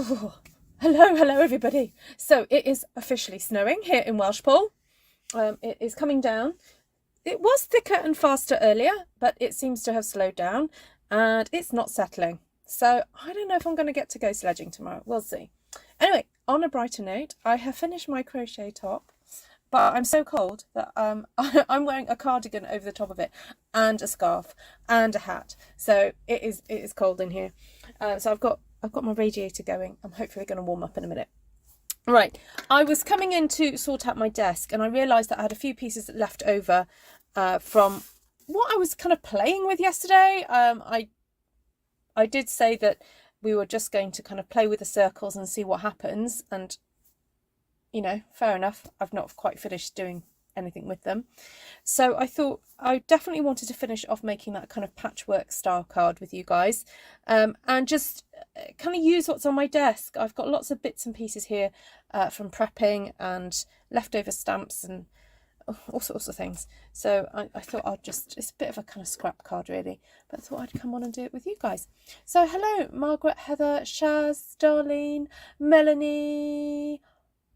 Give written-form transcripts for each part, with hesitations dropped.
Oh, hello everybody. So it is officially snowing here in Welshpool. It is coming down. It was thicker and faster earlier, but it seems to have slowed down and it's not settling. So I don't know if I'm going to get to go sledging tomorrow. We'll see. Anyway, on a brighter note, I have finished my crochet top, but I'm so cold that I'm wearing a cardigan over the top of it and a scarf and a hat. So it is cold in here. So I've got my radiator going. I'm hopefully going to warm up in a minute. Right, I was coming in to sort out my desk and I realised that I had a few pieces left over from what I was kind of playing with yesterday. I did say that we were just going to kind of play with the circles and see what happens, and you know, fair enough, I've not quite finished doing anything with them. So I thought I definitely wanted to finish off making that kind of patchwork style card with you guys, and just kind of use what's on my desk. I've got lots of bits and pieces here from prepping and leftover stamps and all sorts of things. So I thought I'd just, it's a bit of a kind of scrap card really, but I thought I'd come on and do it with you guys. So hello Margaret, Heather, Shaz, Darlene, Melanie.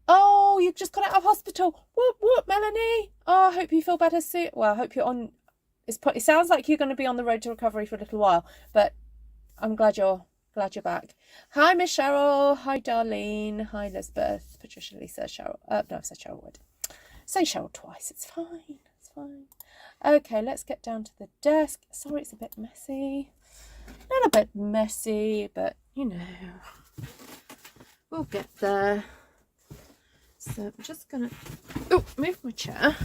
Oh, you've just got out of hospital. Whoop, whoop, Melanie. Oh, I hope you feel better soon. Well, I hope you're on... It sounds like you're going to be on the road to recovery for a little while, but I'm glad you're back. Hi, Miss Cheryl. Hi, Darlene. Hi, Elizabeth. Patricia, Lisa, Cheryl. No, I said Cheryl Wood. Say Cheryl twice. It's fine. It's fine. Okay, let's get down to the desk. Sorry, it's a bit messy. A little bit messy, but, you know, we'll get there. So I'm just going to move my chair,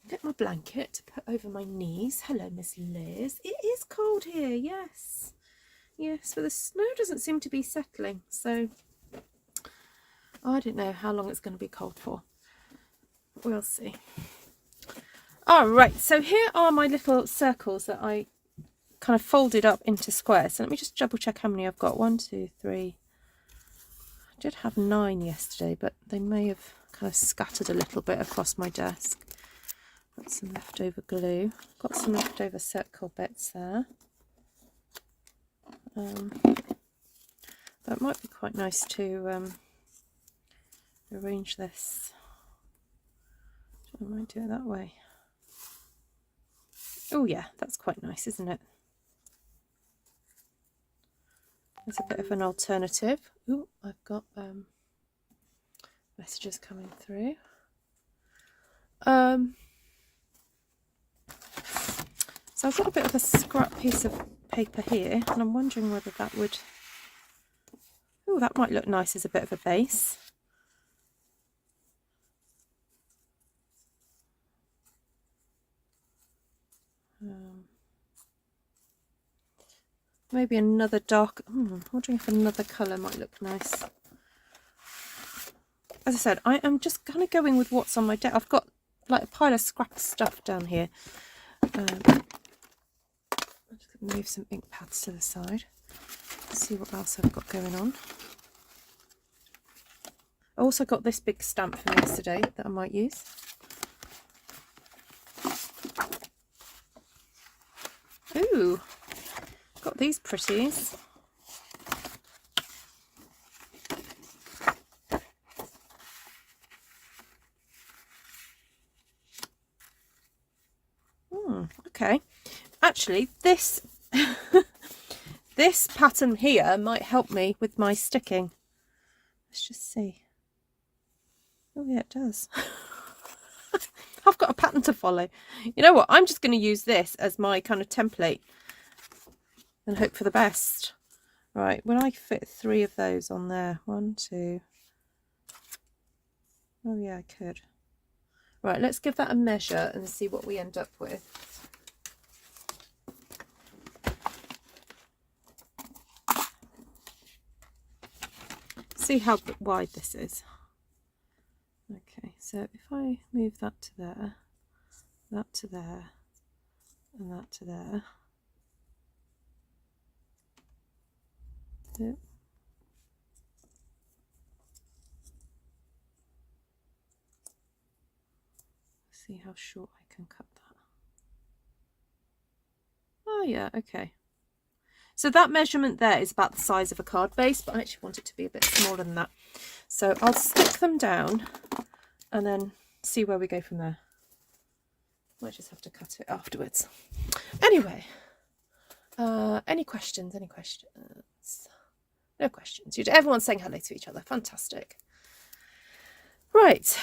get my blanket to put over my knees. Hello, Miss Liz. It is cold here, yes. Yes, but the snow doesn't seem to be settling. So I don't know how long it's going to be cold for. We'll see. All right, so here are my little circles that I kind of folded up into squares. So let me just double check how many I've got. 1, 2, 3. I did have 9 yesterday, but they may have kind of scattered a little bit across my desk. Got some leftover glue. Got some leftover circle bits there. That might be quite nice to arrange this. I might do it that way. Oh yeah, that's quite nice, isn't it? There's a bit of an alternative. Oh, I've got messages coming through. So I've got a bit of a scrap piece of paper here, and I'm wondering whether that would... Oh, that might look nice as a bit of a base. Maybe another dark... I'm wondering if another colour might look nice. As I said, I am just kind of going with what's on my desk. I've got like a pile of scrap stuff down here. I'm just going to move some ink pads to the side. Let's see what else I've got going on. I also got this big stamp from yesterday that I might use. Ooh, got these pretties. Okay, actually this this pattern here might help me with my sticking. Let's just see. Oh yeah, it does. I've got a pattern to follow. You know what, I'm just going to use this as my kind of template and hope for the best. Right, when I fit 3 of those on there, 1, 2. Oh yeah, I could. Right, let's give that a measure and see what we end up with. See how wide this is. Okay, so if I move that to there, that to there, and that to there. Yep. See how short I can cut that. Oh yeah, okay. So that measurement there is about the size of a card base, but I actually want it to be a bit smaller than that. So I'll stick them down and then see where we go from there. Might just have to cut it afterwards. Anyway, any questions? Any questions? No questions. Everyone's saying hello to each other. Fantastic. Right,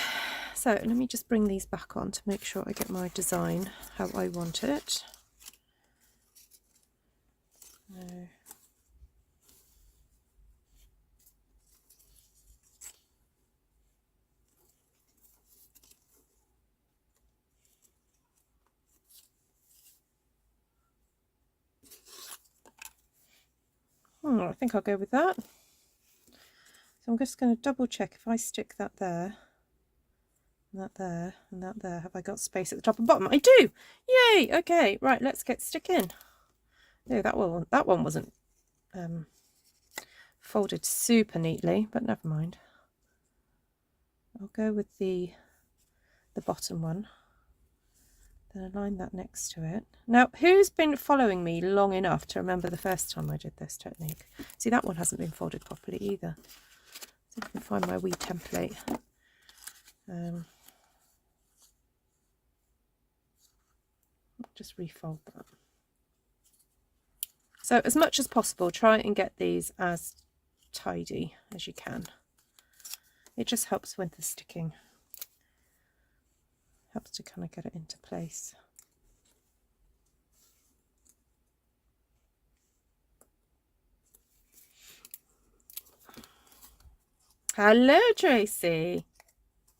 so let me just bring these back on to make sure I get my design how I want it. I think I'll go with that. So I'm just going to double check if I stick that there, and that there, and that there. Have I got space at the top and bottom? I do! Yay! Okay, right, let's get sticking. No, that one wasn't folded super neatly, but never mind. I'll go with the bottom one. Then align that next to it. Now, who's been following me long enough to remember the first time I did this technique? See, that one hasn't been folded properly either. See if I can find my wee template. Just refold that. So as much as possible, try and get these as tidy as you can. It just helps with the sticking. Helps to kind of get it into place. Hello, Tracy.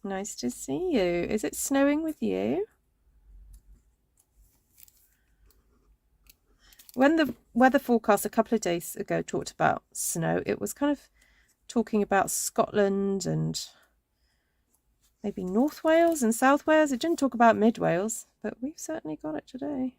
Nice to see you. Is it snowing with you? When the weather forecast a couple of days ago talked about snow, it was kind of talking about Scotland and maybe North Wales and South Wales. It didn't talk about Mid Wales, but we've certainly got it today.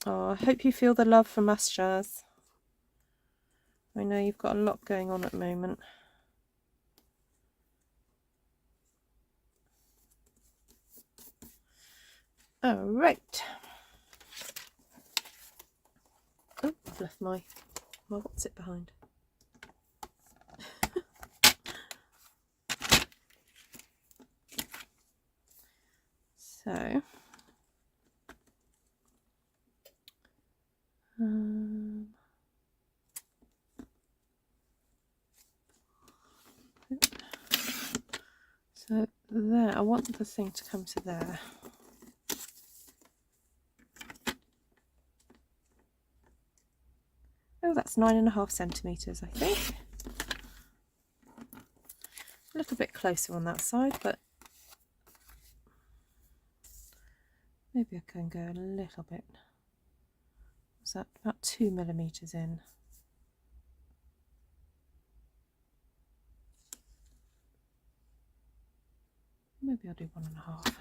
Oh, I hope you feel the love from us, Shaz. I know you've got a lot going on at the moment. All right. Oh, I've left my what's it behind. So, so there, I want the thing to come to there. Oh, that's 9.5 centimetres, I think. A little bit closer on that side, but maybe I can go a little bit. Is that about 2 millimetres in? Maybe I'll do 1.5.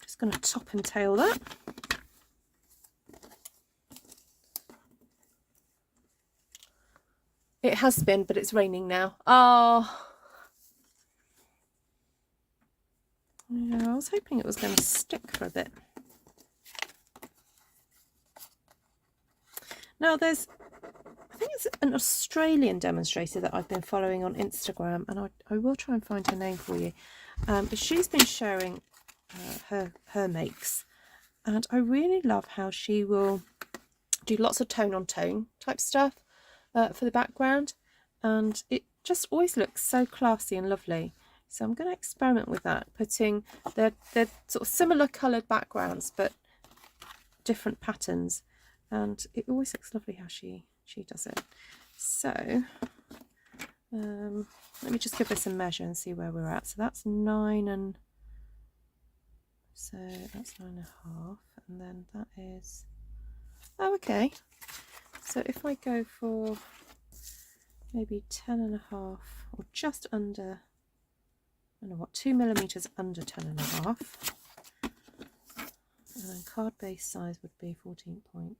Just going to top and tail that. It has been, but it's raining now. Oh. Yeah, I was hoping it was going to stick for a bit. Now I think it's an Australian demonstrator that I've been following on Instagram, and I will try and find her name for you. But she's been sharing her makes, and I really love how she will do lots of tone on tone type stuff for the background, and it just always looks so classy and lovely. So I'm going to experiment with that, putting the sort of similar coloured backgrounds but different patterns, and it always looks lovely how she does it. So let me just give this a measure and see where we're at. So that's 9, and so that's 9.5, and then that is, oh, okay. So if I go for maybe 10.5, or just under, I don't know what, 2 millimetres under 10.5, and then card base size would be 14.5.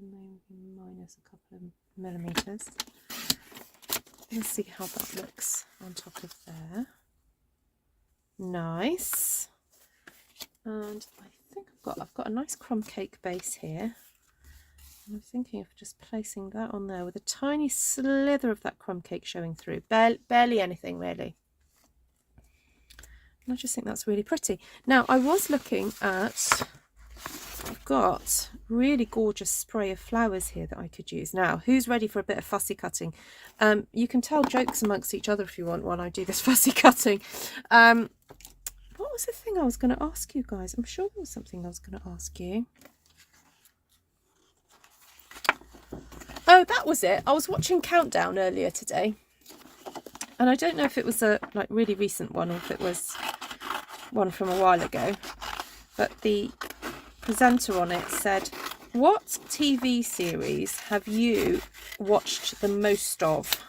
maybe minus a couple of millimeters. Let's see how that looks on top of there. Nice. And I think I've got a nice crumb cake base here. And I'm thinking of just placing that on there with a tiny slither of that crumb cake showing through. Barely anything really. And I just think that's really pretty. Now I was looking at, I've got really gorgeous spray of flowers here that I could use. Now, who's ready for a bit of fussy cutting? You can tell jokes amongst each other if you want while I do this fussy cutting. What was the thing I was going to ask you guys? I'm sure there was something I was going to ask you. Oh, that was it. I was watching Countdown earlier today. And I don't know if it was a like really recent one or if it was one from a while ago. But the presenter on it said, what TV series have you watched the most of?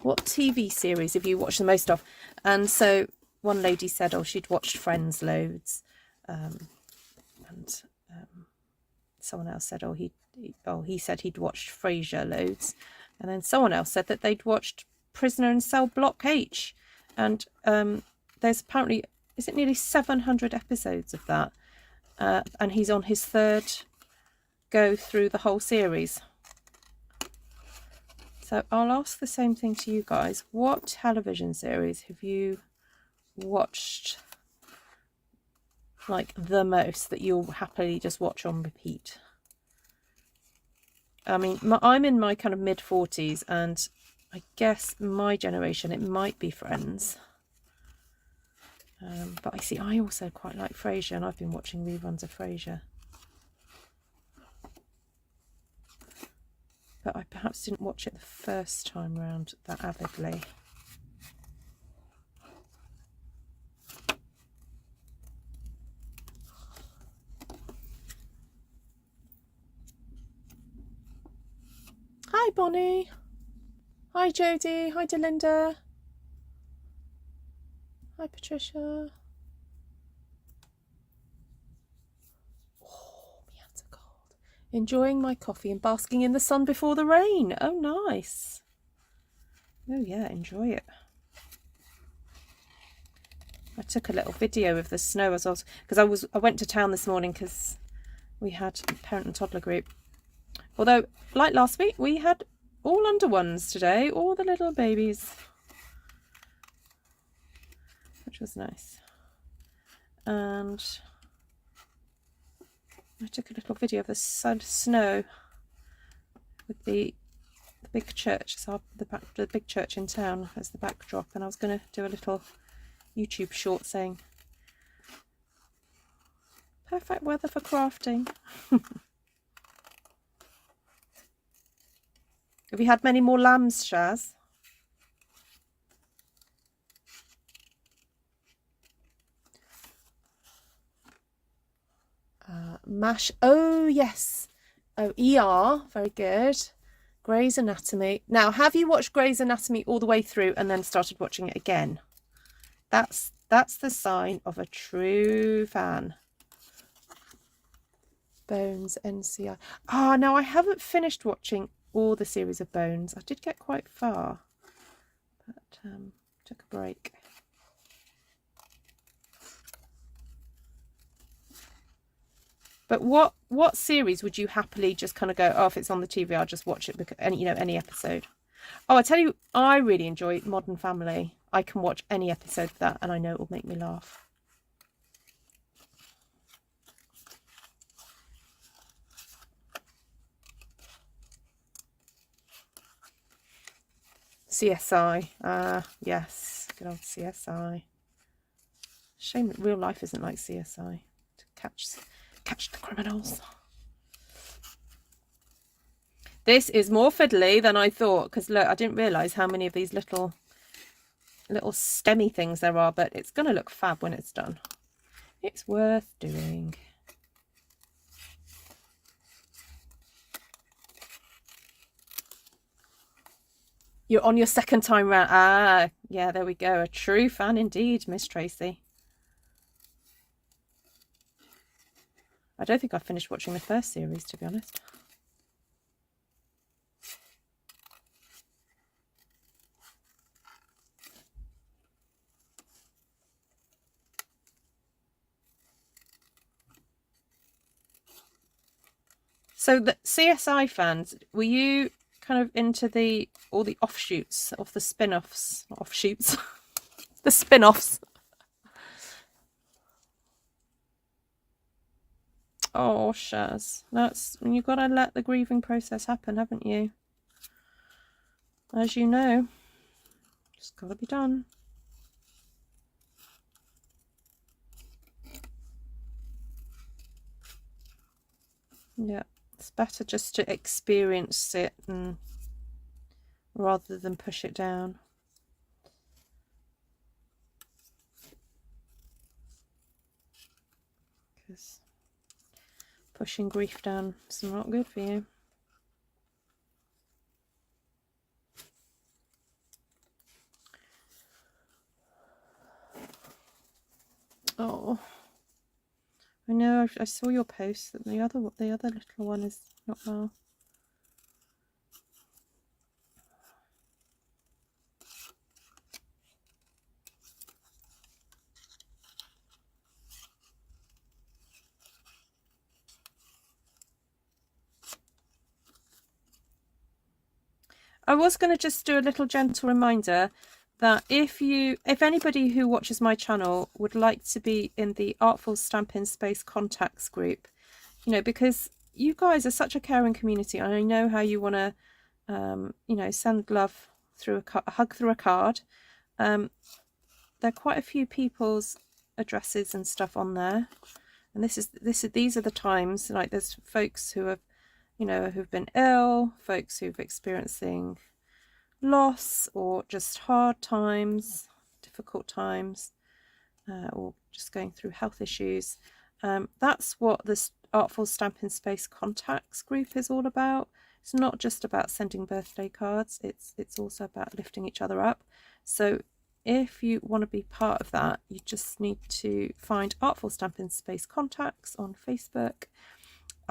What TV series have you watched the most of? And so one lady said, oh, she'd watched Friends loads. Someone else said, he said he'd watched Frasier loads. And then someone else said that they'd watched Prisoner in Cell Block H. And there's apparently, is it nearly 700 episodes of that? And he's on his third go through the whole series. So I'll ask the same thing to you guys. What television series have you watched like the most that you'll happily just watch on repeat? I mean, I'm in my kind of mid-40s, and I guess my generation, it might be Friends. But I also quite like Frasier, and I've been watching reruns of Frasier. But I perhaps didn't watch it the first time round that avidly. Hi Bonnie. Hi Jodie. Hi Delinda. Hi Patricia. Oh, my hands are cold. Enjoying my coffee and basking in the sun before the rain. Oh, nice. Oh yeah, enjoy it. I took a little video of the snow as I was, because I went to town this morning because we had a parent and toddler group. Although, like last week, we had all under ones today, all the little babies, which was nice. And I took a little video of the snow with the big church, so the big church in town as the backdrop, and I was going to do a little YouTube short saying, perfect weather for crafting. Have you had many more lambs, Shaz? MASH. Oh, yes. Oh, ER. Very good. Grey's Anatomy. Now, have you watched Grey's Anatomy all the way through and then started watching it again? That's the sign of a true fan. Bones, NCI. Ah, no, I haven't finished watching all the series of Bones. I did get quite far, but took a break. But what series would you happily just kind of go, oh, if it's on the TV, I'll just watch it, because any episode. Oh, I tell you, I really enjoy Modern Family. I can watch any episode of that, and I know it will make me laugh. CSI. Yes, good old CSI. Shame that real life isn't like CSI to catch the criminals. This is more fiddly than I thought, because look, I didn't realise how many of these little stemmy things there are, but it's going to look fab when it's done. It's worth doing. You're on your second time round. Ah, yeah, there we go. A true fan indeed, Miss Tracy. I don't think I've finished watching the first series, to be honest. So the CSI fans, were you kind of into all the offshoots of the spin-offs, not offshoots, the spin-offs? Oh, Shaz, you've got to let the grieving process happen, haven't you? As you know, it's got to be done. Yeah, it's better just to experience it rather than push it down. Because pushing grief down is not good for you. Oh, I know. I saw your post that the other little one is not well. I was going to just do a little gentle reminder that if anybody who watches my channel would like to be in the Artful Stampin Space contacts group, you know, because you guys are such a caring community, and I know how you want to, you know, send love through a hug through a card. There are quite a few people's addresses and stuff on there, and these are the times, like there's folks who have, you know, who've been ill, folks who've experiencing loss or just hard times, difficult times, or just going through health issues. That's what this Artful Stampin Space contacts group is all about. It's not just about sending birthday cards, it's also about lifting each other up. So if you want to be part of that, you just need to find Artful Stampin Space contacts on Facebook,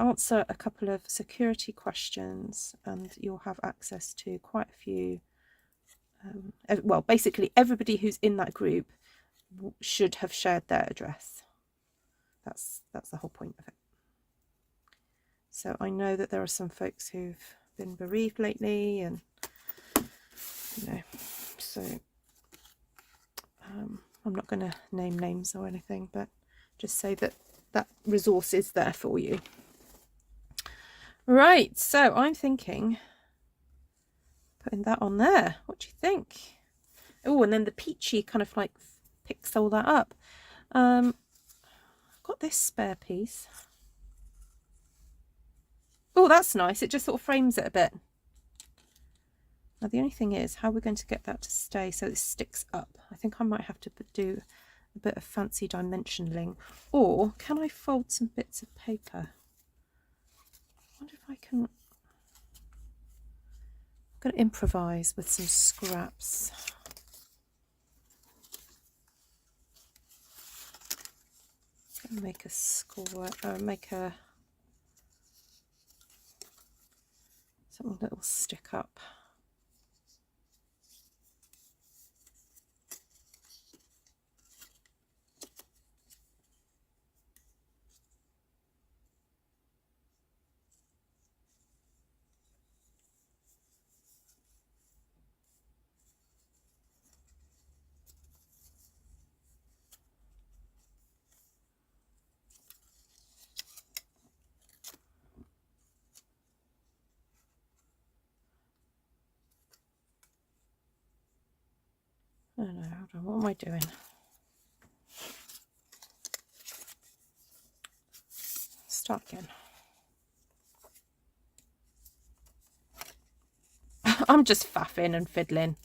answer a couple of security questions, and you'll have access to quite a few, well, basically everybody who's in that group should have shared their address. That's the whole point of it. So I know that there are some folks who've been bereaved lately, and you know, so I'm not going to name names or anything, but just say that that resource is there for you. Right, so I'm thinking putting that on there. What do you think? Oh, and then the peachy kind of like picks all that up. I've got this spare piece. Oh, that's nice. It just sort of frames it a bit. Now the only thing is, how we're going to get that to stay so it sticks up. I think I might have to do a bit of fancy dimensioning, or can I fold some bits of paper? I wonder if I can. I'm going to improvise with some scraps. Make a score, make a something that will stick up. Oh no, hold on, what am I doing? Start again. I'm just faffing and fiddling.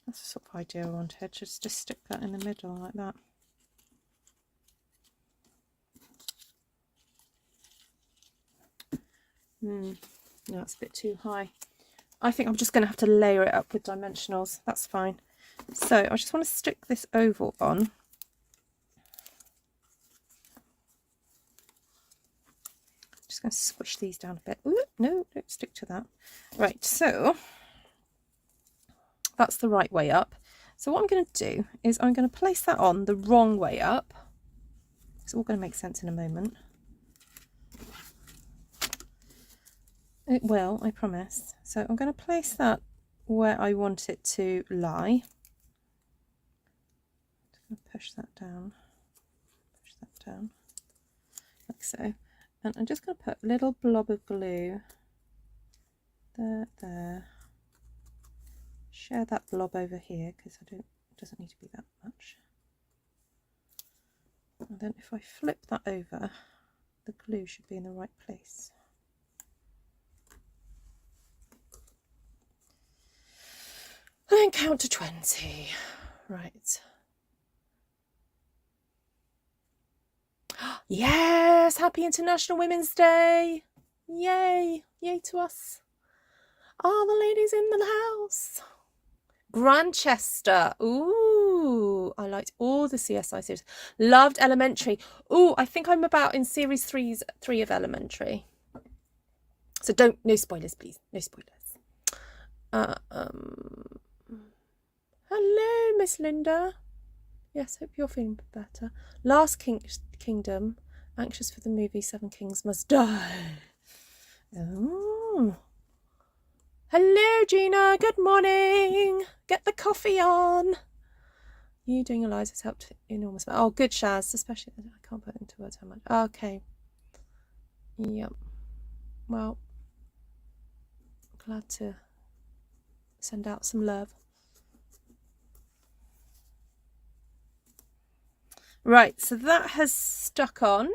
That's the sort of idea I wanted, just to stick that in the middle like that. No, it's a bit too high. I think I'm just going to have to layer it up with dimensionals. That's fine. So I just want to stick this oval on. Just going to squish these down a bit. Ooh, no, don't stick to that. Right, so that's the right way up. So what I'm going to do is I'm going to place that on the wrong way up. It's all going to make sense in a moment. It will, I promise. So I'm going to place that where I want it to lie. Just going to push that down, like so. And I'm just going to put a little blob of glue there. Share that blob over here because it doesn't need to be that much. And then if I flip that over, the glue should be in the right place. And then count to 20. Right. Yes! Happy International Women's Day! Yay! Yay to us. All the ladies in the house. Grantchester. Ooh, I liked all the CSI series. Loved Elementary. Ooh, I think I'm about in series 3 of Elementary. So no spoilers, please. No spoilers. Hello, Miss Linda. Yes, hope you're feeling better. Last Kingdom. Anxious for the movie 7 Kings Must Die. Oh. Hello, Gina. Good morning. Get the coffee on. You doing your lives has helped enormous. Oh, good, Shaz. Especially, I can't put into words how much. Okay. Yep. Well, glad to send out some love. Right, so that has stuck on.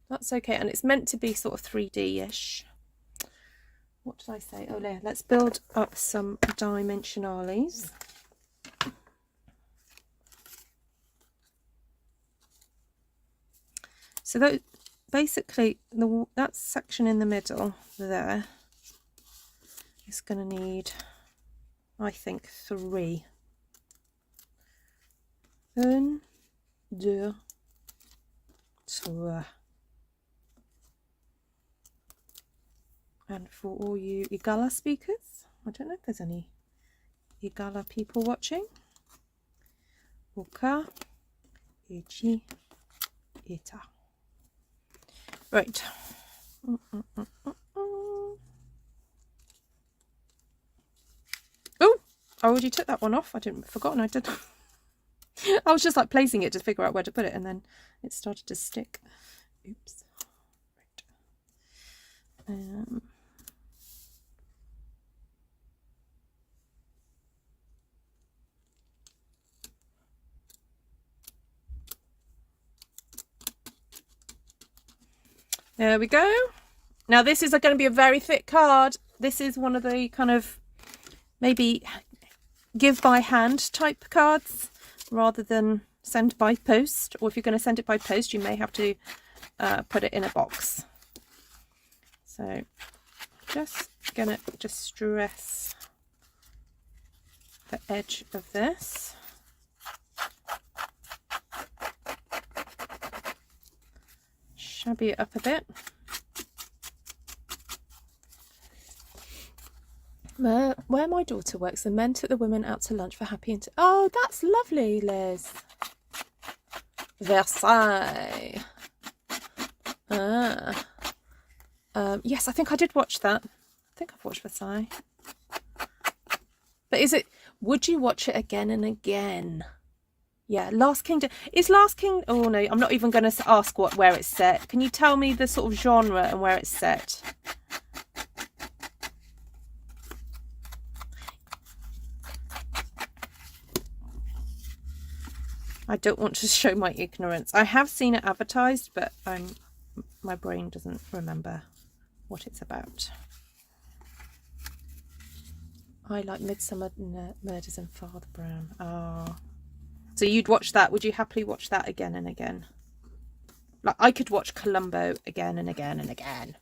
That's okay, and it's meant to be sort of 3D-ish. What did I say? Oh, yeah, let's build up some dimensionales. So that basically, that section in the middle there is going to need, I think, 3. 1, 2, 3. And for all you Igala speakers, I don't know if there's any Igala people watching. Oka, Ichi, Ita. Right. Oh, I already took that one off. Forgotten I did. I was just like placing it to figure out where to put it, and then it started to stick. Oops. Right. There we go. Now this is going to be a very thick card. This is one of the kind of maybe give by hand type cards rather than send by post. Or if you're going to send it by post, you may have to put it in a box. So just going to distress the edge of this. Shabby it up a bit. Where my daughter works, the men took the women out to lunch for happy and oh, that's lovely, Liz. Versailles. Yes, I think I did watch that. I think I've watched Versailles. But would you watch it again and again? Yeah, Last Kingdom. Is Last King... Oh, no, I'm not even going to ask where it's set. Can you tell me the sort of genre and where it's set? I don't want to show my ignorance. I have seen it advertised, but my brain doesn't remember what it's about. I like Midsummer Murders and Father Brown. Oh... So you'd watch that. Would you happily watch that again and again? Like I could watch Columbo again and again and again.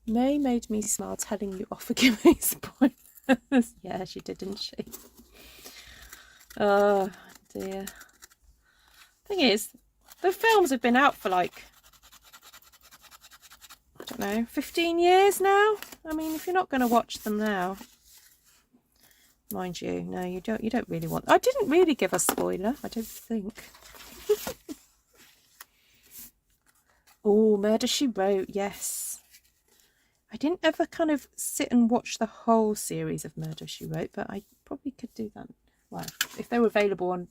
May made me smile telling you off for giving spoilers. Yeah, she did, didn't she? Oh dear. Thing is, the films have been out for like don't know, 15 years now. I mean, if you're not going to watch them now, mind you, no, you don't really want. I didn't really give a spoiler, I don't think. Oh, Murder, She Wrote, yes. I didn't ever kind of sit and watch the whole series of Murder, She Wrote, but I probably could do that. Well, if they were available on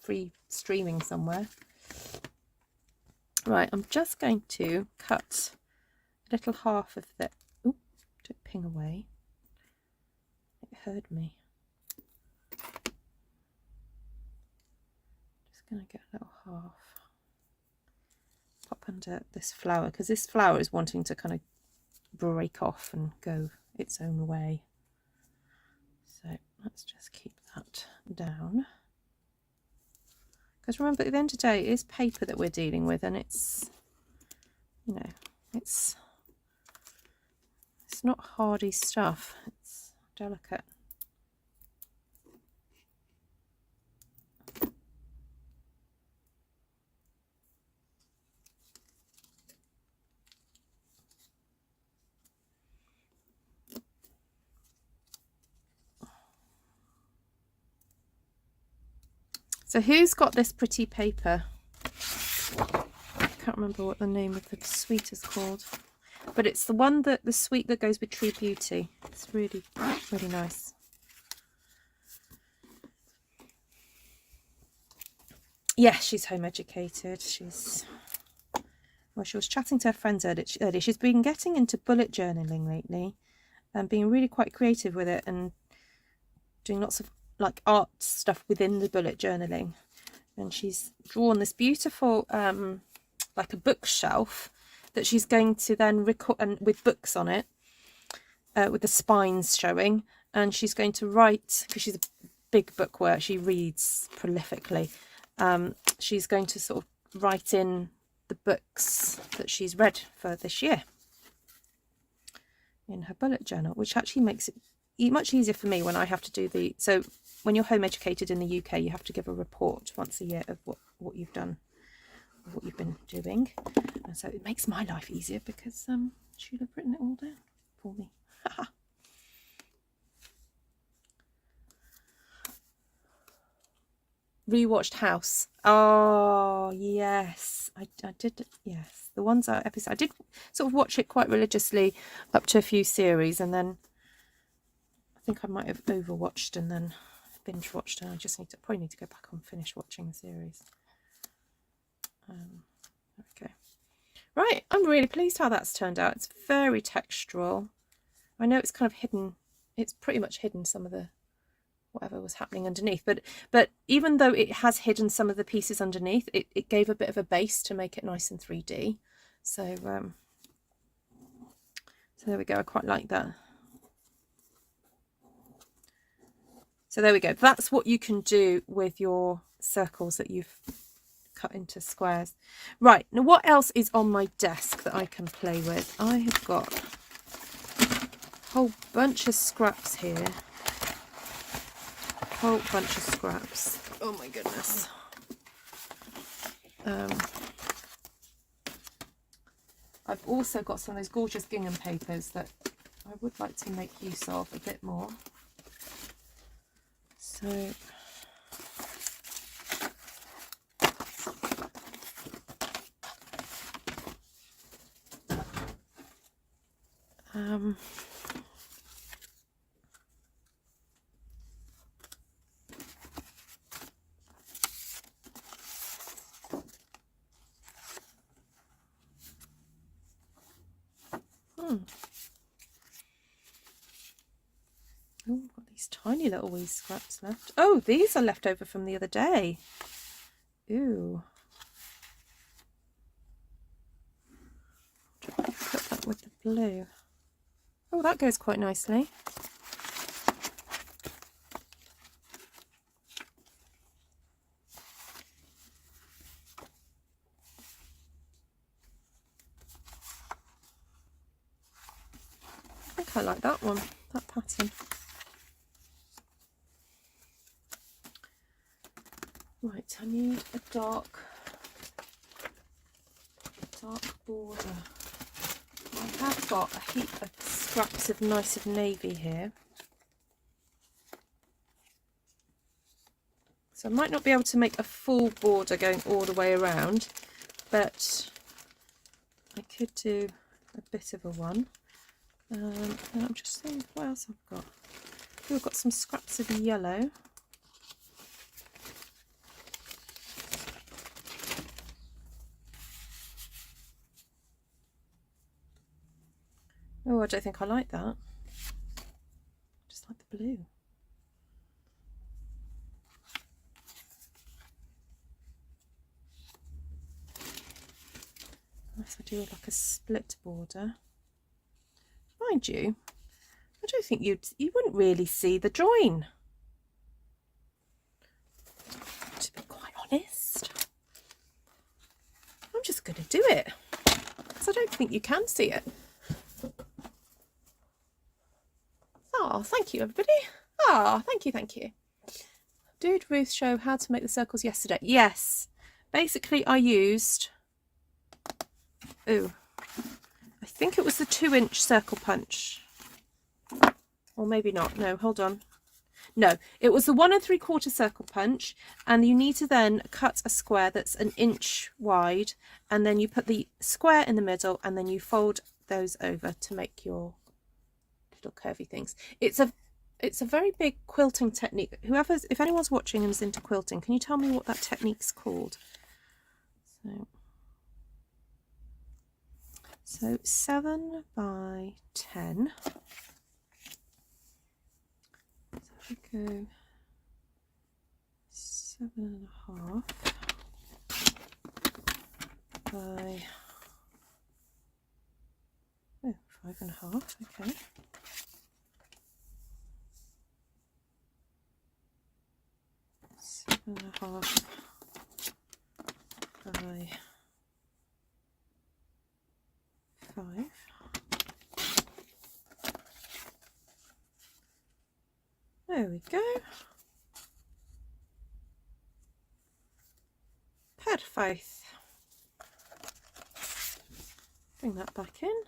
free streaming somewhere. Right, I'm just going to cut a little half of the... Ooh, don't ping away. It heard me. Just going to get a little half. Pop under this flower, because this flower is wanting to kind of break off and go its own way. So let's just keep that down. Because remember, at the end of the day, it is paper that we're dealing with, and it's, you know, it's not hardy stuff. It's delicate. So who's got this pretty paper? I can't remember what the name of the suite is called, but it's the one that the suite that goes with True Beauty. It's really, really nice. Yeah, she's home educated. Well, she was chatting to her friends earlier. She's been getting into bullet journaling lately and being really quite creative with it and doing lots of like art stuff within the bullet journaling. And she's drawn this beautiful like a bookshelf that she's going to then record, and with books on it, with the spines showing, and she's going to write, because she's a big bookworm, she reads prolifically. She's going to sort of write in the books that she's read for this year in her bullet journal, which actually makes it much easier for me when I have to do the... So when you're home educated in the UK, you have to give a report once a year of what you've done, what you've been doing. And so it makes my life easier because she'll have written it all down for me. Rewatched House. Oh yes, I did. Yes, the ones episode I did sort of watch it quite religiously up to a few series, and then I think I might have overwatched and then binge watched, and I just probably need to go back and finish watching the series. Okay, right. I'm really pleased how that's turned out. It's very textural. I know it's kind of hidden. It's pretty much hidden some of the whatever was happening underneath, but even though it has hidden some of the pieces underneath, it gave a bit of a base to make it nice and 3D. So so there we go. I quite like that. So there we go. That's what you can do with your circles that you've cut into squares. Right, now what else is on my desk that I can play with? I have got a whole bunch of scraps here. Whole bunch of scraps. Oh my goodness. I've also got some of those gorgeous gingham papers that I would like to make use of a bit more. So oh, I've got these tiny little wee scraps left. Oh, these are left over from the other day. Ooh. Put that with the blue. Oh, that goes quite nicely. I think I like that one, that pattern. Right, I need a dark border. I've got a heap of scraps of nice of navy here. So I might not be able to make a full border going all the way around, but I could do a bit of a one. And I'm just seeing what else I've got. I've got some scraps of yellow. Oh, I don't think I like that. I just like the blue. Unless I do like a split border. Mind you, I don't think you wouldn't really see the join. To be quite honest, I'm just going to do it because I don't think you can see it. Oh, thank you, everybody. Oh, thank you, thank you. Did Ruth show how to make the circles yesterday? Yes. Basically, I used, I think it was the 2-inch circle punch. Or maybe not. No, hold on. No, it was the 1 3/4 circle punch, and you need to then cut a square that's 1 inch wide, and then you put the square in the middle, and then you fold those over to make your little curvy things. It's a very big quilting technique. If anyone's watching and is into quilting, can you tell me what that technique's called? So 7 by 10. So if we go 7.5 by 5.5. Okay. 7.5 by 5. There we go. Perfect. Bring that back in.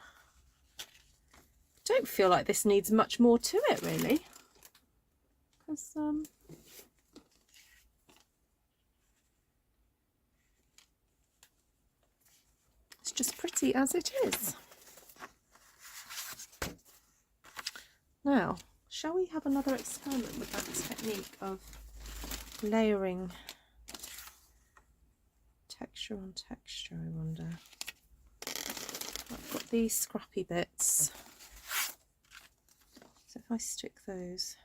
Don't feel like this needs much more to it really, because it's just pretty as it is. Now, shall we have another experiment with that technique of layering texture on texture, I wonder? I've got these scrappy bits. So if I stick those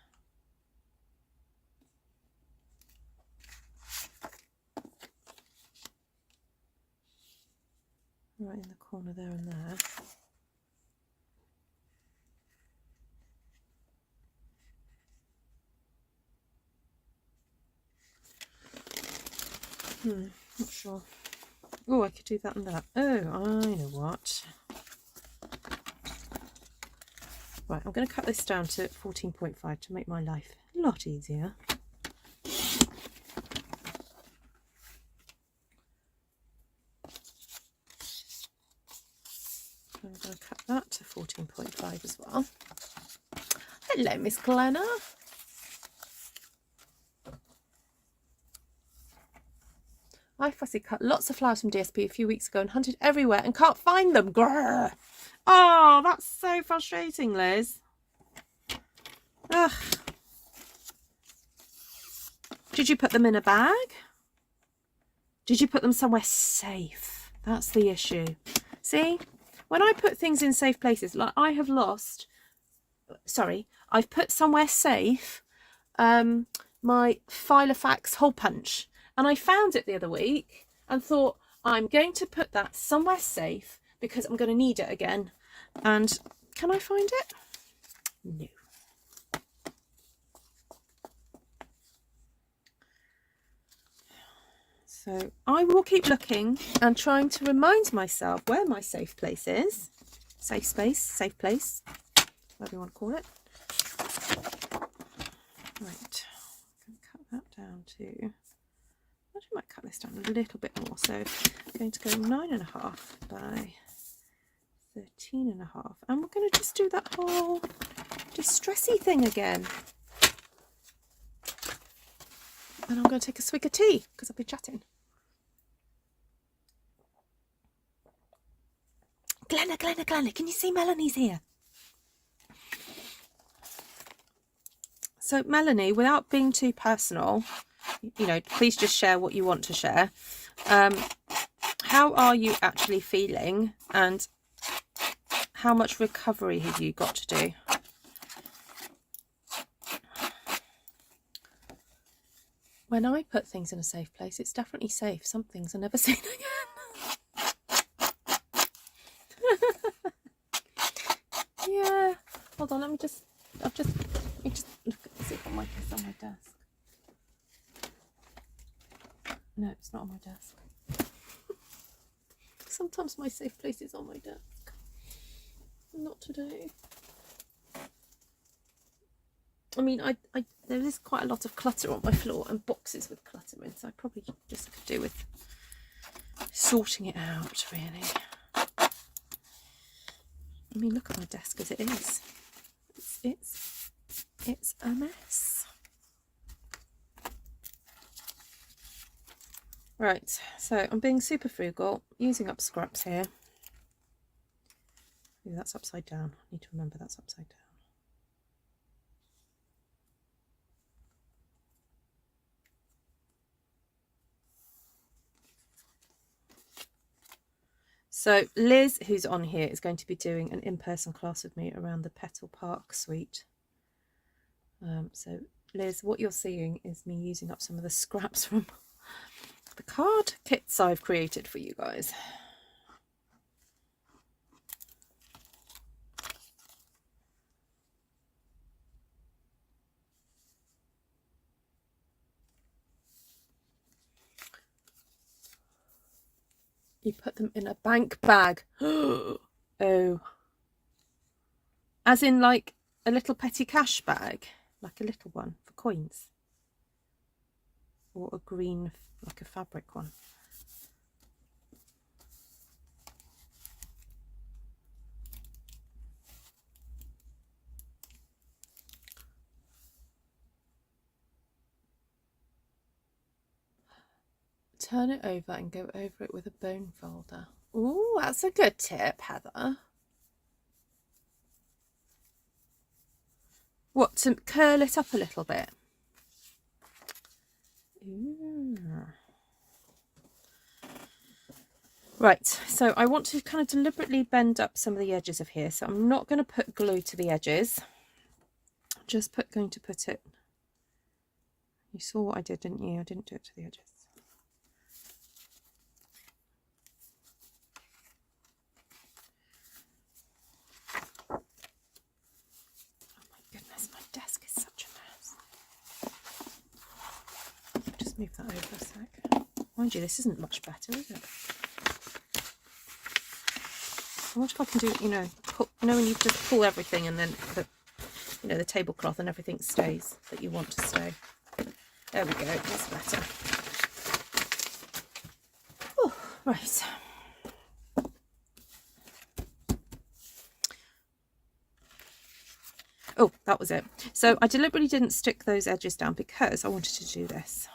right in the corner there and there. Not sure. Oh, I could do that and that. Oh, I know what. Right, I'm going to cut this down to 14.5 to make my life a lot easier. I'm going to cut that to 14.5 as well. Hello, Miss Glenna. I Fussy cut lots of flowers from DSP a few weeks ago and hunted everywhere and can't find them. Grrr. Oh, that's so frustrating, Liz. Ugh. Did you put them in a bag? Did you put them somewhere safe? That's the issue. See, when I put things in safe places, like I have lost, sorry, I've put somewhere safe my Filofax hole punch, and I found it the other week and thought, I'm going to put that somewhere safe because I'm going to need it again. And can I find it? No. So I will keep looking and trying to remind myself where my safe place is. Safe space, safe place, whatever you want to call it. Right, I'm going to cut that down to, I might cut this down a little bit more. So I'm going to go 9.5 by 13.5, and we're going to just do that whole distressy thing again. And I'm going to take a swig of tea because I've been chatting. Glenna, can you see Melanie's here? So Melanie, without being too personal, you know, please just share what you want to share. How are you actually feeling, and how much recovery have you got to do? When I put things in a safe place, it's definitely safe. Some things are never seen again. Yeah. Hold on, let me just look at see if it's on my desk. No, it's not on my desk. Sometimes my safe place is on my desk. Not today. I mean, there is quite a lot of clutter on my floor and boxes with clutter in, so I probably just could do with sorting it out, really. I mean, look at my desk as it is. It's a mess. Right, so I'm being super frugal, using up scraps here. Ooh, that's upside down. I need to remember that's upside down. So Liz, who's on here, is going to be doing an in-person class with me around the Petal Park suite. So Liz, what you're seeing is me using up some of the scraps from the card kits I've created for you guys. You put them in a bank bag. Oh. As in like a little petty cash bag, like a little one for coins. Or a green, like a fabric one. Turn it over and go over it with a bone folder. Ooh, that's a good tip, Heather. What, to curl it up a little bit? Ooh. Right, so I want to kind of deliberately bend up some of the edges of here. So I'm not going to put glue to the edges. I'm just going to put it. You saw what I did, didn't you? I didn't do it to the edges. Desk is such a mess. Just move that over a sec. Mind you, this isn't much better, is it? I wonder if I can do, you know, when you just pull everything and then the tablecloth and everything stays that you want to stay. There we go, that's better. Oh, right. Oh, that was it. So I deliberately didn't stick those edges down because I wanted to do this.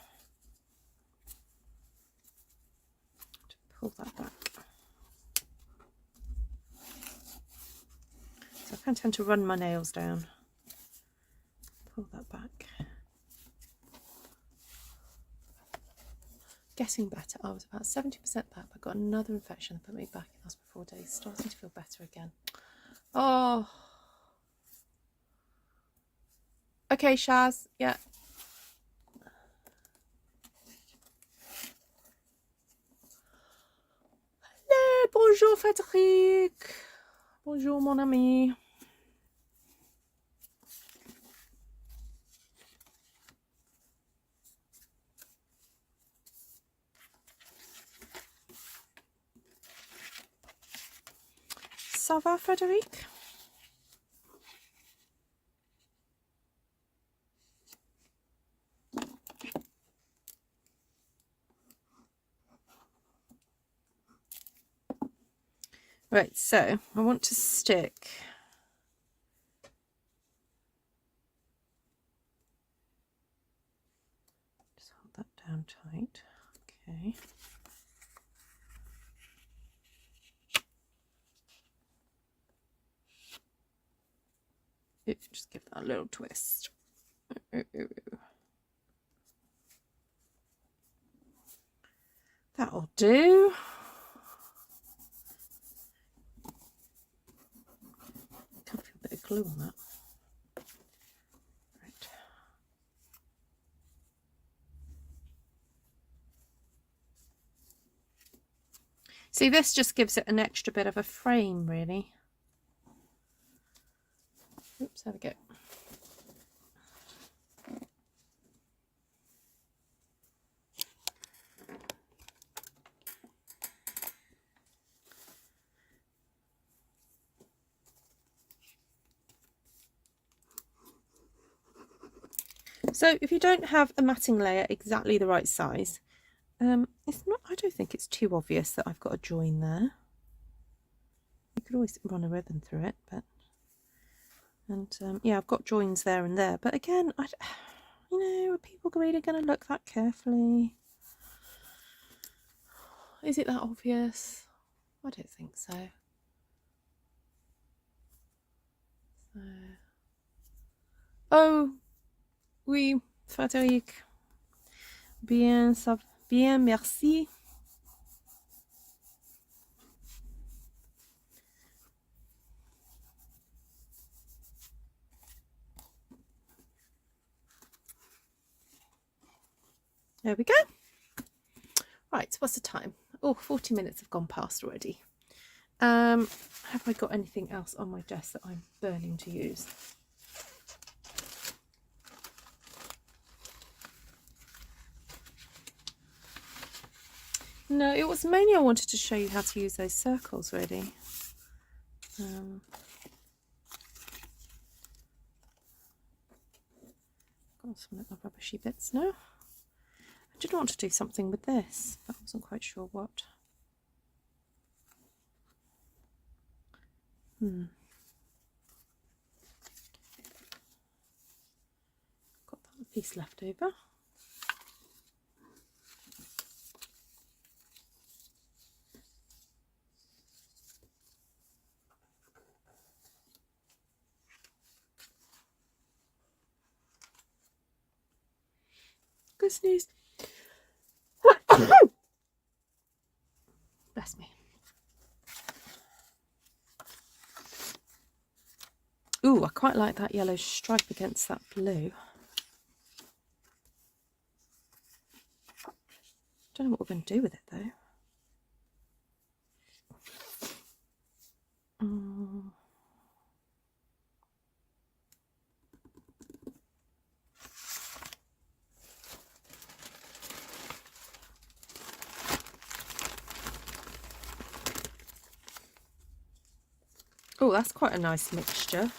Pull that back. So I kind of tend to run my nails down. Pull that back. Getting better. I was about 70% back. I got another infection that put me back in hospital for 4 days. Starting to feel better again. Oh. Okay, Shaz. Yeah. Hello, bonjour Frédéric. Bonjour mon ami. Ça va, Frédéric? Right, so I want to stick just hold that down tight. Okay. Just give that a little twist. That'll do. Can feel a bit of glue on that. Right. See, this just gives it an extra bit of a frame, really. Oops, there we go. So if you don't have a matting layer exactly the right size, it's not, I don't think it's too obvious that I've got a join there. You could always run a ribbon through it, but yeah, I've got joins there and there. But again, you know, are people really going to look that carefully? Is it that obvious? I don't think so. Oh, oui, Frédéric. Bien, ça, bien, merci. There we go. Right, what's the time? Oh, 40 minutes have gone past already. Have I got anything else on my desk that I'm burning to use? No, it was mainly I wanted to show you how to use those circles, really. Got some little rubbishy bits now. I did want to do something with this, but I wasn't quite sure what. Got that piece left over. Good sneeze. Bless me. Ooh, I quite like that yellow stripe against that blue. Don't know what we're going to do with it though. Oh, that's quite a nice mixture.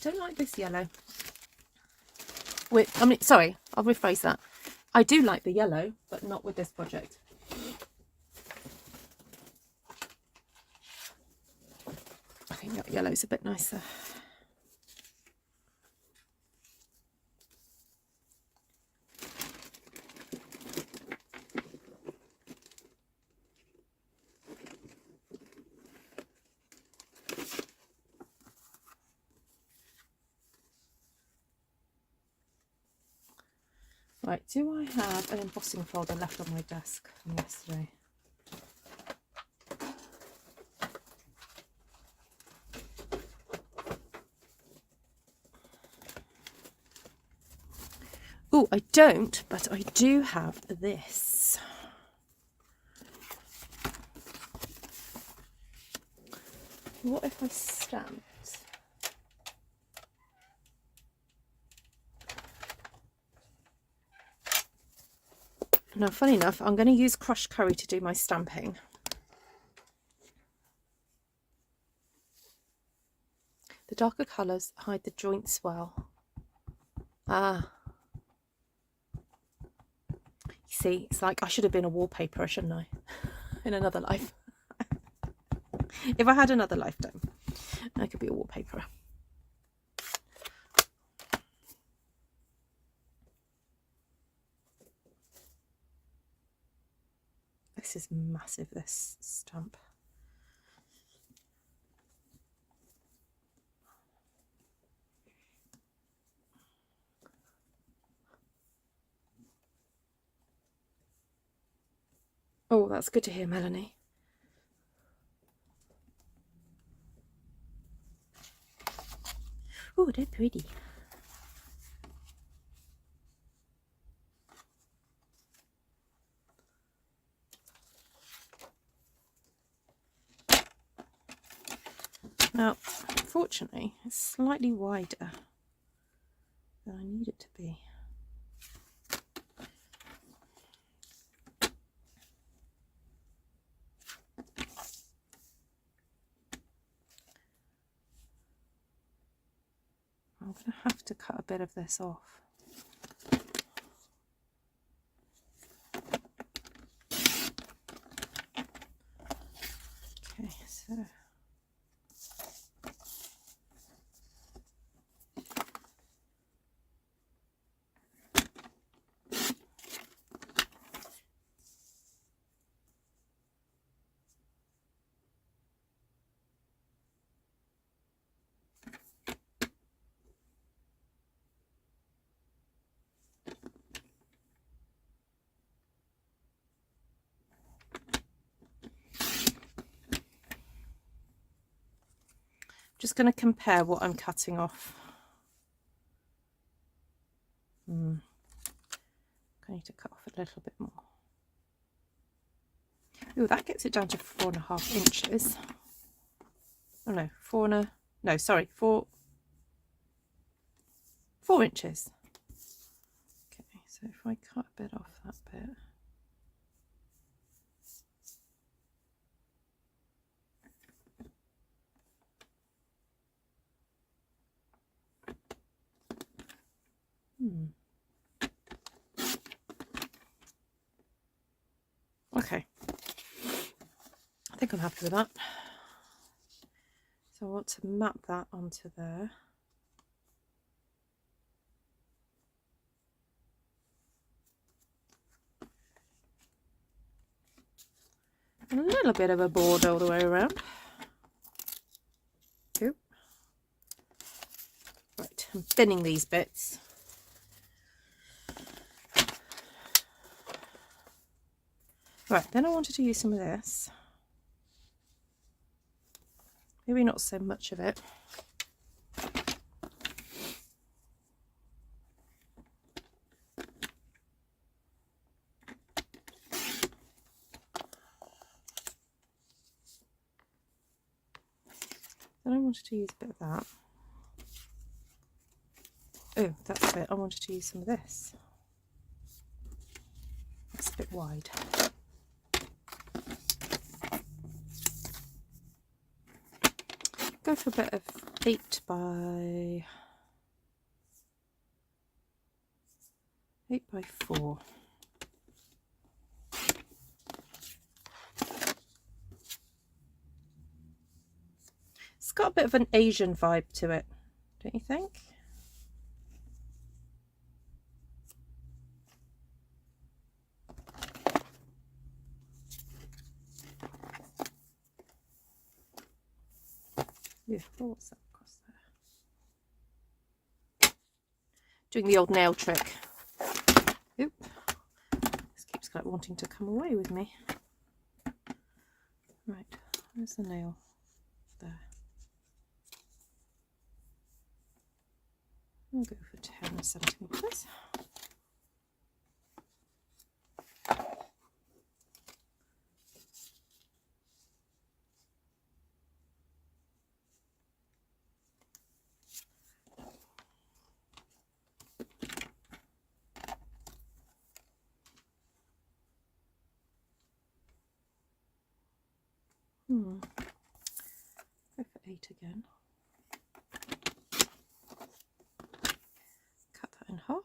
I don't like this yellow. Sorry, I'll rephrase that. I do like the yellow, but not with this project. I think that yellow's a bit nicer. Right, do I have an embossing folder left on my desk from yesterday? Oh, I don't, but I do have this. What if I stamped? Now, funny enough, I'm going to use crushed curry to do my stamping. The darker colours hide the joints well. Ah. You see, it's like I should have been a wallpaperer, shouldn't I? In another life. If I had another lifetime, I could be a wallpaperer. This is massive, this stamp. Oh, that's good to hear, Melanie. Oh, they're pretty. Now, unfortunately, it's slightly wider than I need it to be. I'm going to have to cut a bit of this off. Okay, so... Just going to compare what I'm cutting off. I need to cut off a little bit more. Oh, that gets it down to 4.5 inches. Oh no, 4 inches. Okay, so if I cut a bit off that bit. Okay, I think I'm happy with that. So I want to map that onto there. And a little bit of a border all the way around. Ooh. Right, I'm thinning these bits. Right, then I wanted to use some of this. Maybe not so much of it. Then I wanted to use a bit of that. Oh, that's it. I wanted to use some of this. That's a bit wide. Go for a bit of 8 by 4. It's got a bit of an Asian vibe to it, don't you think? Yeah, what's that across there? Doing the old nail trick. Oop. This keeps like wanting to come away with me. Right, where's the nail? There. I'll go for 10 centimetres. Go for 8 again. Cut that in half.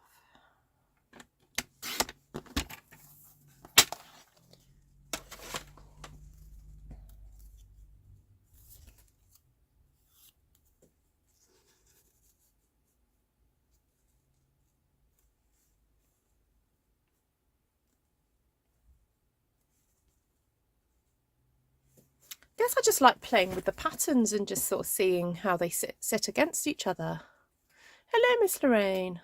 I guess I just like playing with the patterns and just sort of seeing how they sit against each other. Hello, Miss Lorraine.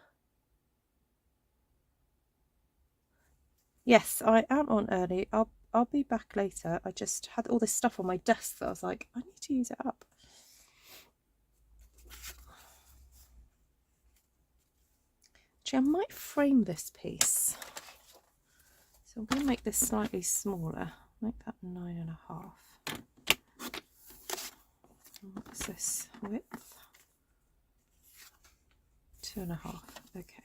Yes, I am on early. I'll be back later. I just had all this stuff on my desk that I was like, I need to use it up. Actually, I might frame this piece. So I'm going to make this slightly smaller. Make that 9.5. What's this width? 2.5. Okay.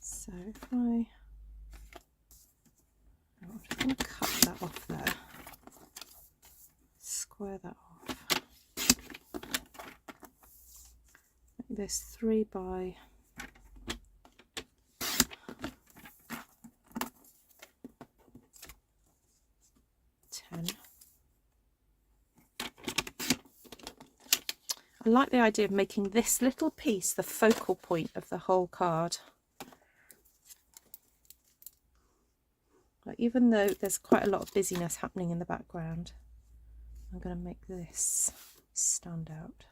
So if I'm just going to cut that off there. Square that off. Make this 3 by 10. I like the idea of making this little piece the focal point of the whole card. Like, even though there's quite a lot of busyness happening in the background, I'm going to make this stand out.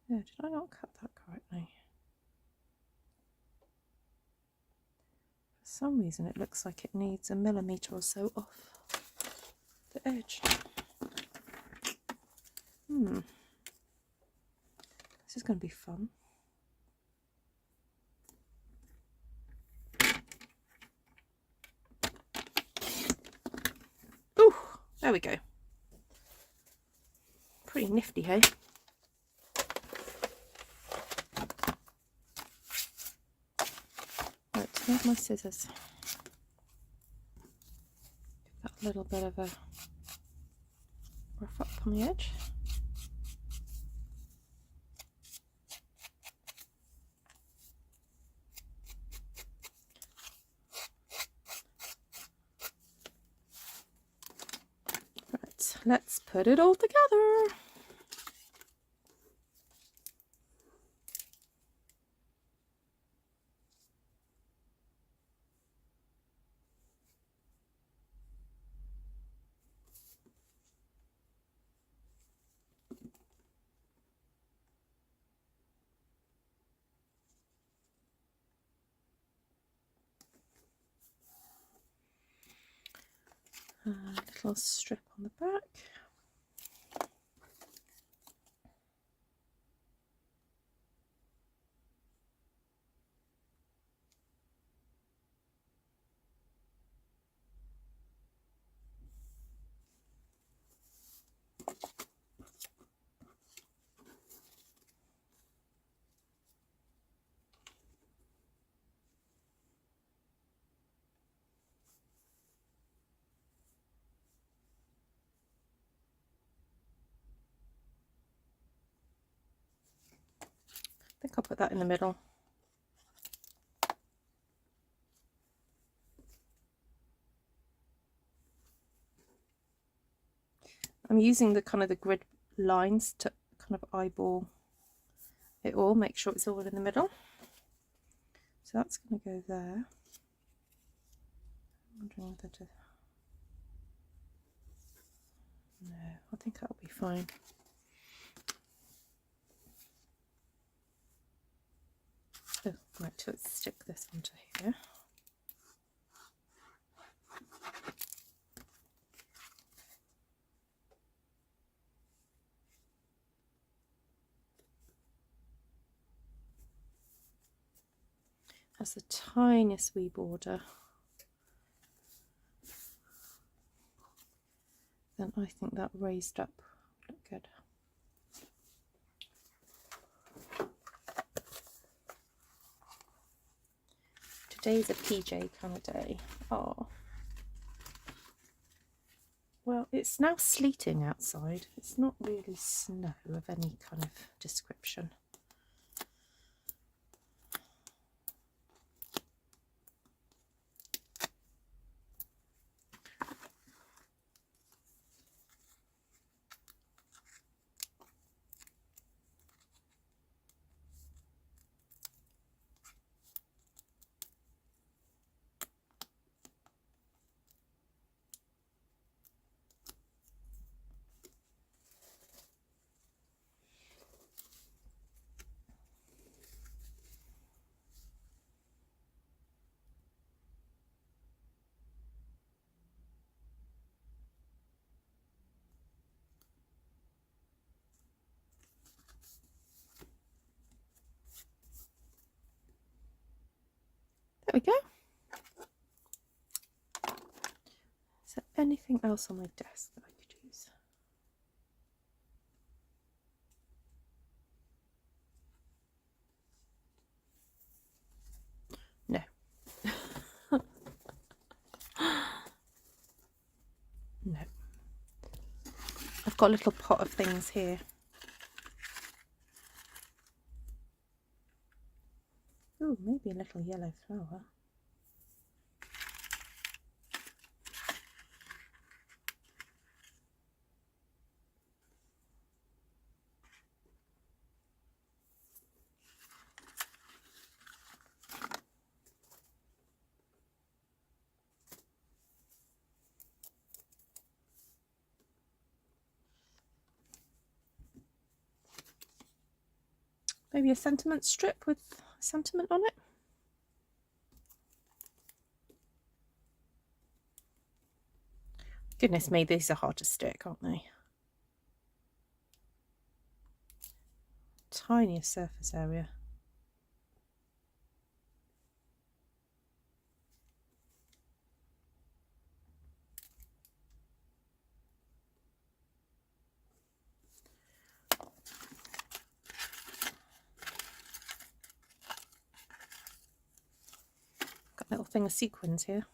Yeah, did I not cut that correctly? For some reason it looks like it needs 1 millimetre or so off the edge. This is going to be fun. Ooh, there we go. Pretty nifty, hey? Right, here's my scissors. Give that a little bit of a rough up on the edge. Right, let's put it all together. A little strip on the back. I think I'll put that in the middle. I'm using the kind of the grid lines to kind of eyeball it all, make sure it's all in the middle. So that's going to go there. I'm wondering whether to... No, I think that'll be fine. Oh, right, let's stick this onto here. That's the tiniest wee border. Then I think that raised up look good. Today's a PJ kind of day. Oh. Well, it's now sleeting outside. It's not really snow of any kind of description. There we go. Is there anything else on my desk that I could use? No. No. I've got a little pot of things here. Oh, maybe a little yellow flower. Maybe a sentiment strip with sentiment on it. Goodness me, these are hard to stick, aren't they? Tiniest surface area. Got a little thing of sequins here.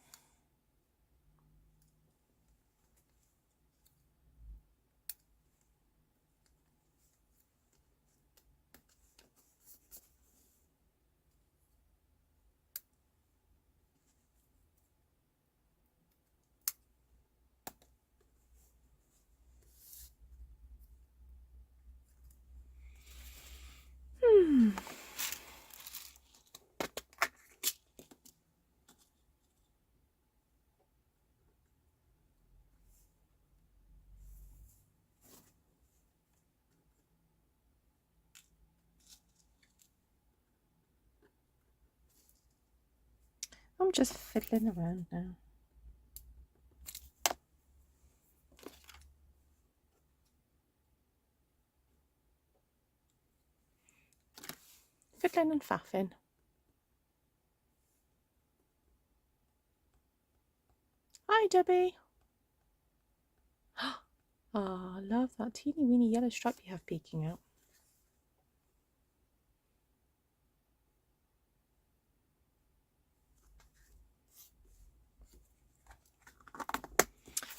I'm just fiddling around now. Fiddling and faffing. Hi, Debbie. Ah, love that teeny weeny yellow stripe you have peeking out.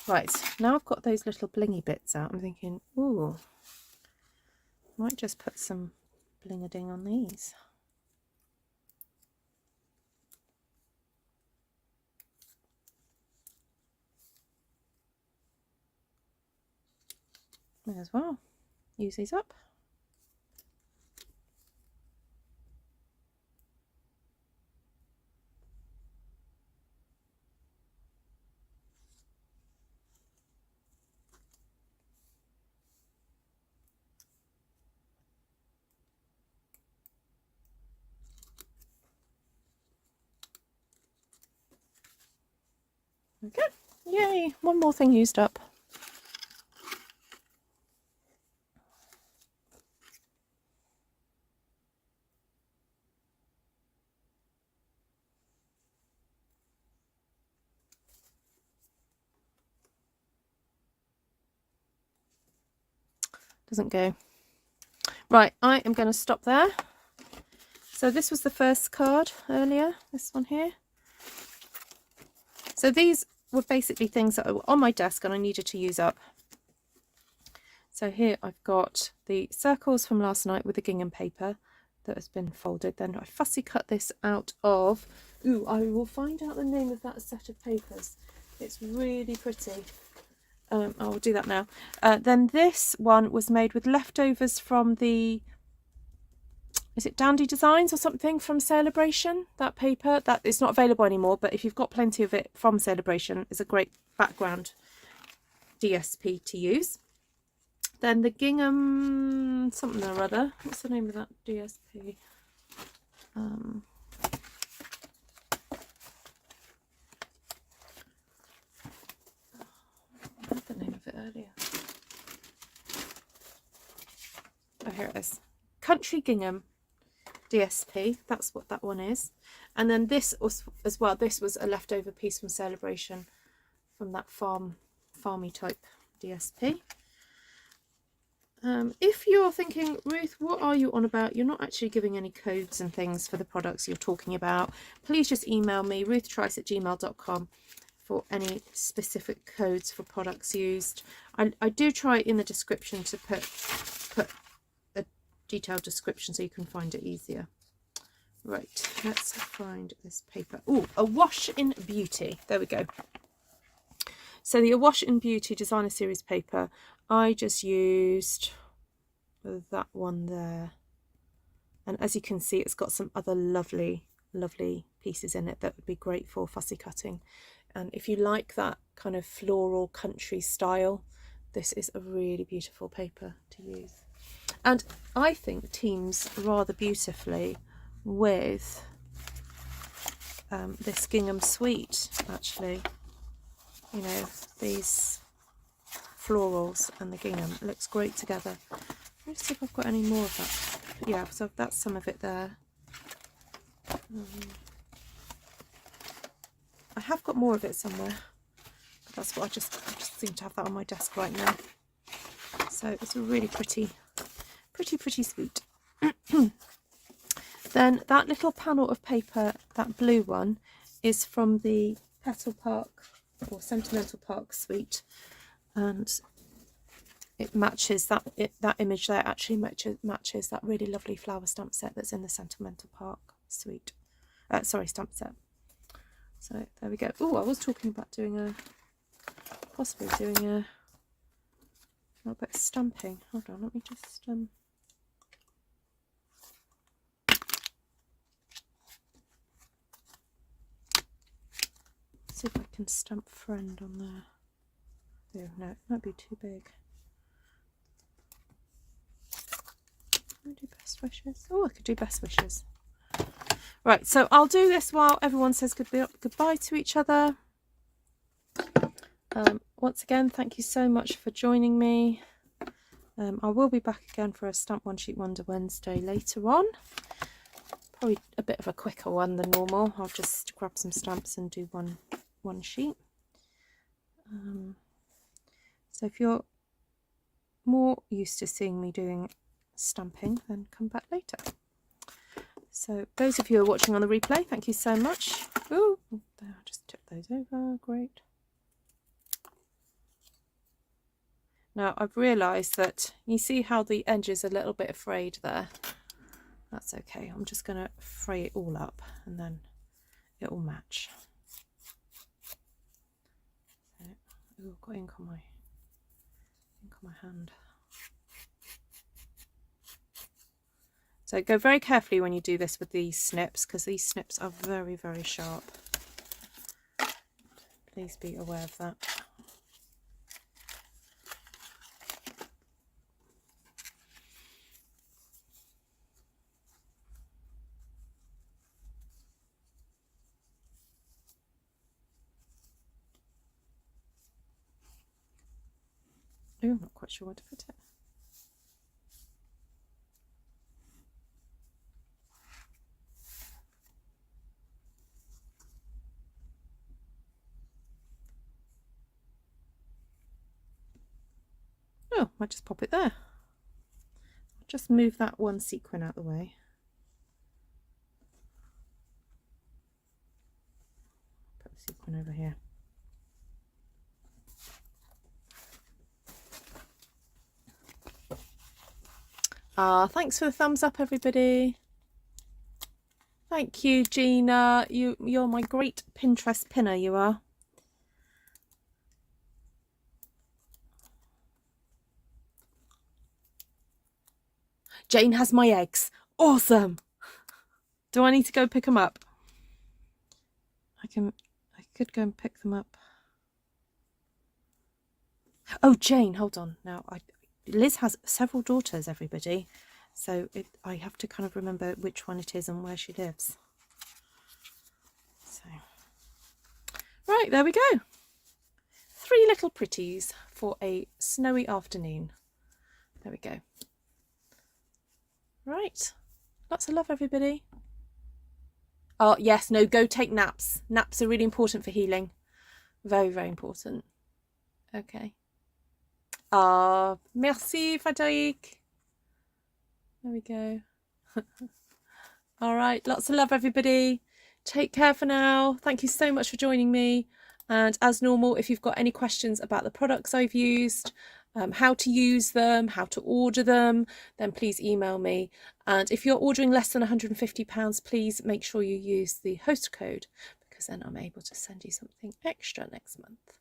Right, now I've got those little blingy bits out, I'm thinking, ooh, might just put some bling-a-ding on these. May as well use these up. Okay, yay, one more thing used up. Doesn't go. Right, I am going to stop there. So this was the first card earlier, this one here. So these were basically things that were on my desk and I needed to use up. So here I've got the circles from last night with the gingham paper that has been folded. Then I fussy cut this out of, ooh, I will find out the name of that set of papers. It's really pretty. I will do that now. Then this one was made with leftovers from the, is it Dandy Designs or something from Celebration? That paper, that it's not available anymore, but if you've got plenty of it from Celebration, it's a great background DSP to use. Then the gingham something or other. What's the name of that DSP? I had the name of it earlier. Oh, here it is. Country Gingham DSP. That's what that one is. And then this was as well. This was a leftover piece from Celebration, from that farmy type DSP. If you're thinking, Ruth, what are you on about? You're not actually giving any codes and things for the products you're talking about. Please just email me, ruthtrice@gmail.com, for any specific codes for products used. I do try in the description to put a detailed description so you can find it easier. Right, let's find this paper. Oh, A Wash in Beauty. There we go. So the A Wash in Beauty Designer Series paper, I just used that one there. And as you can see, it's got some other lovely, lovely pieces in it that would be great for fussy cutting. And if you like that kind of floral country style, this is a really beautiful paper to use. And I think teams rather beautifully with this gingham suite, actually. You know, these florals and the gingham, it looks great together. Let's see if I've got any more of that. Yeah, so that's some of it there. I have got more of it somewhere, but that's what I just seem to have that on my desk right now. So it's a really pretty sweet. Then that little panel of paper, that blue one, is from the Petal Park or Sentimental Park suite, and it matches that image there actually matches that really lovely flower stamp set that's in the Sentimental Park suite. Stamp set. So there we go. Oh, I was talking about possibly doing a little bit of stamping. Hold on, let me just see if I can stamp friend on there. Oh no, it might be too big. Can I do best wishes? Oh, I could do best wishes. Right, so I'll do this while everyone says goodbye to each other. Once again, thank you so much for joining me. I will be back again for a Stamp One Sheet Wonder Wednesday later on. Probably a bit of a quicker one than normal. I'll just grab some stamps and do one sheet. So if you're more used to seeing me doing stamping, then come back later. So those of you who are watching on the replay, thank you so much. Ooh, there, I just tip those over. Great. Now I've realised that you see how the edge is a little bit frayed there. That's okay. I'm just going to fray it all up and then it will match. So, ooh, I've got ink on my hand. So go very carefully when you do this with these snips, because these snips are very, very sharp. Please be aware of that. Oh, I'm not quite sure where to put it. Oh, might just pop it there. I'll just move that one sequin out of the way. Put the sequin over here. Thanks for the thumbs up, everybody. Thank you, Gina. You're my great Pinterest pinner, you are. Jane has my eggs. Awesome. Do I need to go pick them up? I could go and pick them up. Oh, Jane, hold on. Now, Liz has several daughters, everybody. So I have to kind of remember which one it is and where she lives. So, right, there we go. 3 little pretties for a snowy afternoon. There we go. Right. Lots of love, everybody. Oh, yes, no, go take naps. Naps are really important for healing. Very, very important. Okay. Merci, Frédéric. There we go. All right, lots of love, everybody. Take care for now. Thank you so much for joining me. And as normal, if you've got any questions about the products I've used, how to use them, how to order them, then please email me. And if you're ordering less than £150, please make sure you use the host code, because then I'm able to send you something extra next month.